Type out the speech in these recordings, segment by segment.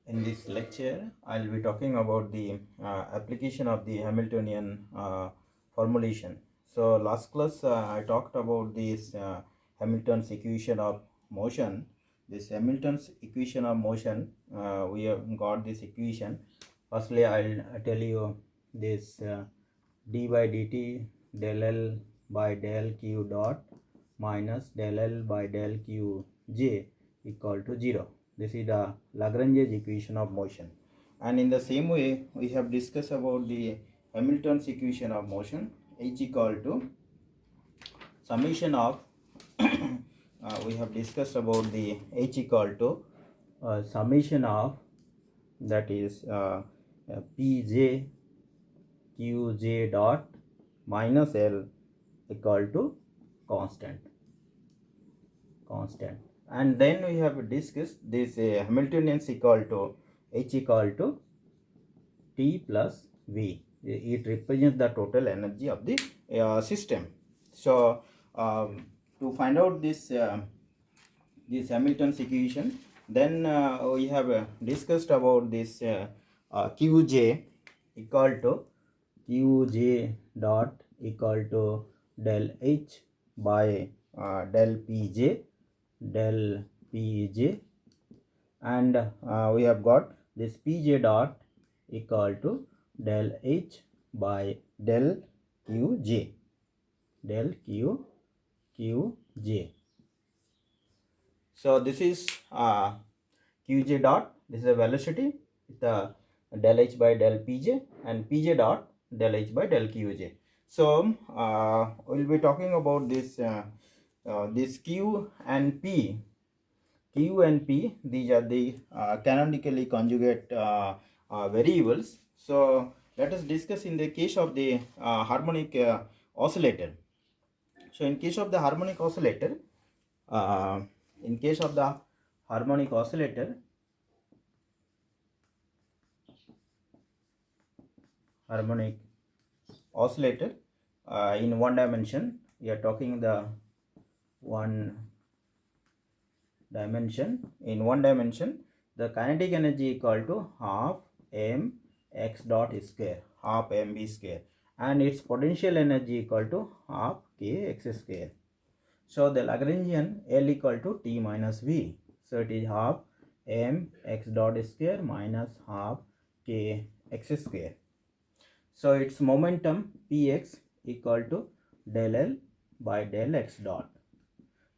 In this lecture, I'll be talking about the application of the Hamiltonian formulation. So last class I talked about this Hamilton's equation of motion. This Hamilton's equation of motion, we have got this equation. Firstly, I'll tell you this d by dt del L by del Q dot minus del L by del Q j equal to 0. This is the Lagrange's equation of motion. And in the same way, we have discussed about the Hamilton's equation of motion, H equal to summation of we have discussed about the H equal to summation of, that is Pj Qj dot minus L equal to constant. And then we have discussed this Hamiltonian equal to H equal to T plus V. It represents the total energy of the system. So to find out this Hamilton's equation, then we have discussed about this Qj equal to Qj dot equal to del H by del Pj, and we have got this Pj dot equal to del H by del Qj, Qj. So this is Qj dot, this is a velocity with the del H by del Pj, and Pj dot del H by del Qj. So we'll be talking about this this Q and P. These are the canonically conjugate variables. So let us discuss in the case of the harmonic oscillator. So in case of the harmonic oscillator, harmonic oscillator in one dimension, we are talking the one dimension. In one dimension, the kinetic energy equal to half m x dot square, half mv square, and its potential energy equal to half k x square. So the Lagrangian L equal to T minus V. So it is half m x dot square minus half k x square. So its momentum Px equal to del L by del x dot.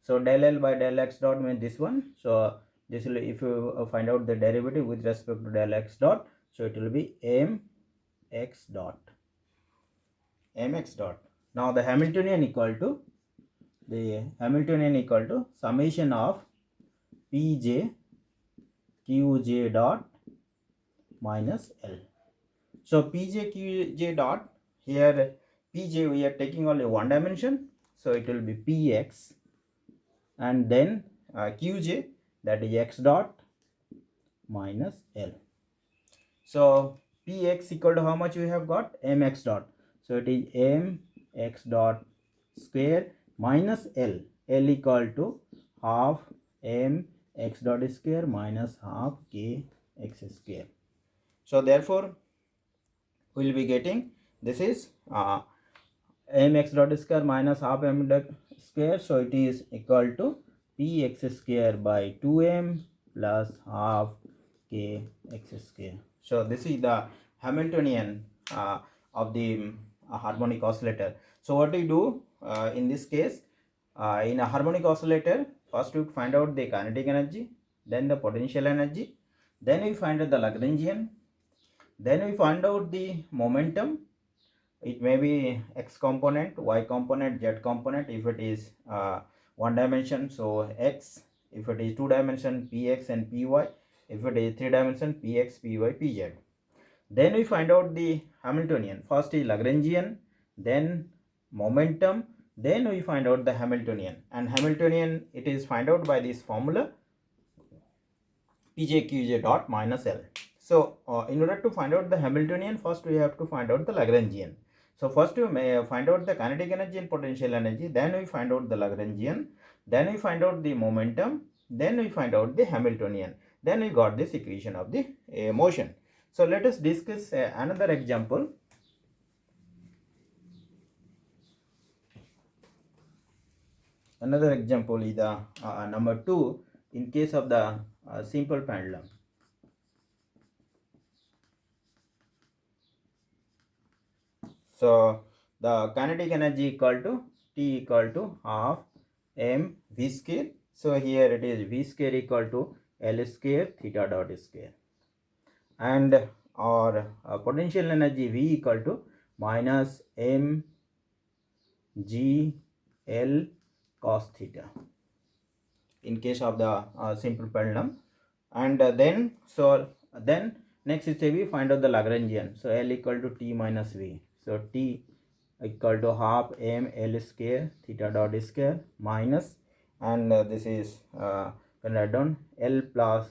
So del L by del x dot means this one. So this will, if you find out the derivative with respect to del x dot, so it will be mx dot. Now the Hamiltonian equal to summation of Pj Qj dot minus L. So Pj Qj dot, here Pj we are taking only one dimension, so it will be Px, and then Qj, that is x dot minus L. So Px equal to how much we have got? Mx dot. So it is mx dot square minus L. L equal to half m x dot square minus half k x square. So therefore we will be getting, this is mx dot square minus half m dot square. So it is equal to px square by 2m plus half k x square. So this is the Hamiltonian of the harmonic oscillator. So what do you do in this case? In a harmonic oscillator, first we find out the kinetic energy, then the potential energy, then we find out the Lagrangian, then we find out the momentum. It may be x component, y component, z component if it is one dimension, so x. If it is two dimension, px and py. If it is three dimension, px, py, pz. Then we find out the Hamiltonian. First is Lagrangian, then momentum, then we find out the Hamiltonian. And Hamiltonian, it is find out by this formula Pj Qj dot minus L. So in order to find out the Hamiltonian, first we have to find out the Lagrangian. So first we may find out the kinetic energy and potential energy, then we find out the Lagrangian, then we find out the momentum, then we find out the Hamiltonian. Then we got this equation of the motion. So let us discuss another example. Another example is the number 2 in case of the simple pendulum. So the kinetic energy equal to T equal to half m v square. So here it is v square equal to L square theta dot square, and our potential energy V equal to minus m g L cos theta in case of the simple pendulum. And then next step we find out the Lagrangian. So L equal to T minus V. So T equal to half m L square theta dot square minus, and this is can write down L plus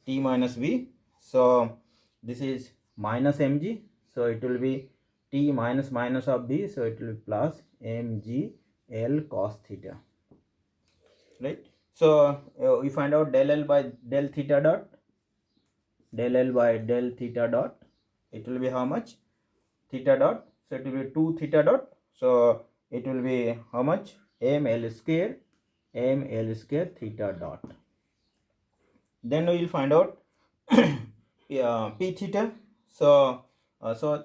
T minus V. So this is minus mg, so it will be T minus minus of V, so it will be plus mg L cos theta, right? So we find out del L by del theta dot, del L by del theta dot, it will be how much? Theta dot, so it will be 2 theta dot, so it will be how much? m L square theta dot. Then we will find out p theta. So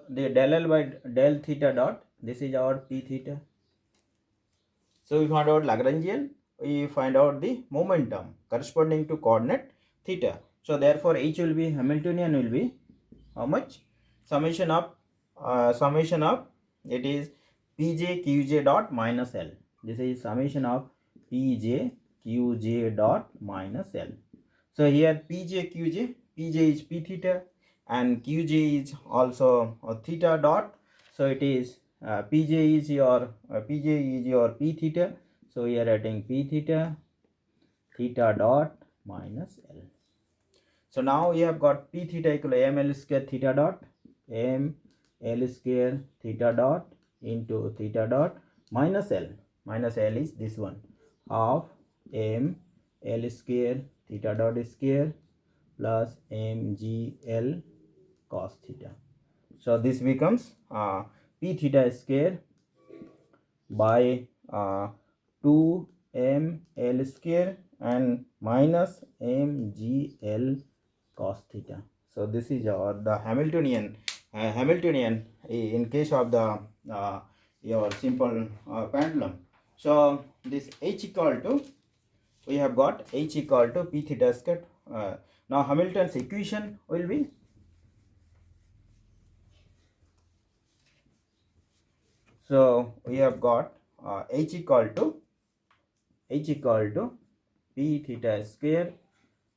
the del L by del theta dot, this is our p theta. So we find out Lagrangian, we find out the momentum corresponding to coordinate theta. So therefore H will be Hamiltonian will be how much? Summation of it is Pj Qj dot minus L. This is summation of Pj Qj dot minus L. So here Pj is P theta and Qj is also theta dot. So it is Pj is your P theta. So we are writing P theta dot minus L. So now we have got P theta equal to m L square theta dot, m L square theta dot into theta dot minus L. Minus L is this one, half m L square theta dot square plus mgl cos theta. So this becomes P theta square by 2ml square and minus mgl cos theta. So this is the Hamiltonian in case of the your simple pendulum. So this H equal to, we have got H equal to P theta square. Now Hamilton's equation will be, so we have got H equal to P theta square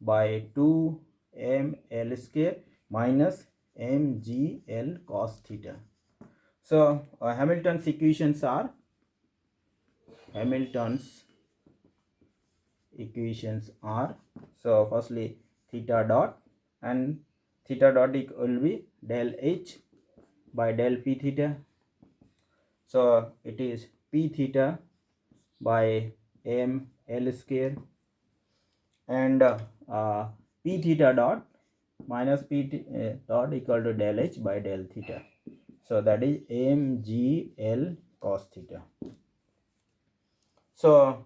by 2ml square minus mgl cos theta. So Hamilton's equations are, so firstly theta dot, and theta dot will be del H by del P theta. So it is P theta by m L square, and P theta dot minus dot equal to del H by del theta. So that is mgl cos theta. So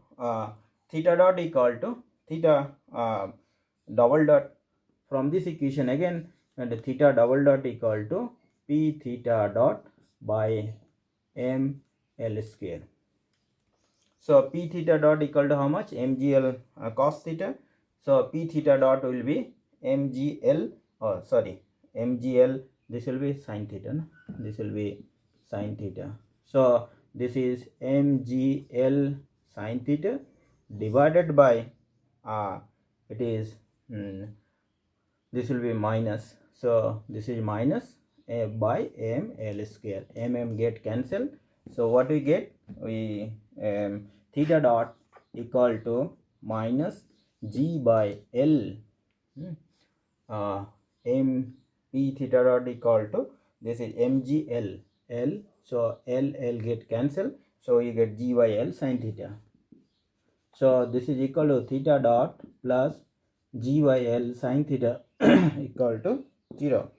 theta dot equal to theta double dot from this equation again, and theta double dot equal to P theta dot by m L square. So P theta dot equal to how much? Mgl cos theta. So P theta dot will be mgl, mgl, this will be sin theta, no? This will be sin theta. So this is mgl sin theta divided by it is this will be minus, so this is minus by m L square. Get cancelled. So what we get? We theta dot equal to minus g by L, m P theta dot equal to, this is mgl L, so L get cancelled, so you get g by L sin theta. So this is equal to theta dot plus g by L sin theta equal to 0.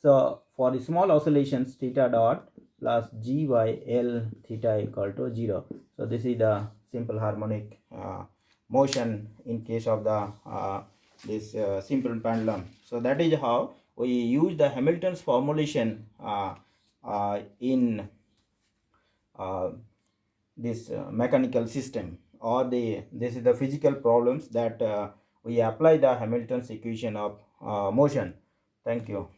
So for the small oscillations, theta dot plus g by L theta equal to 0. So this is the simple harmonic motion in case of the this simple pendulum. So that is how we use the Hamilton's formulation in this mechanical system, or this is the physical problems that we apply the Hamilton's equation of motion. Thank you.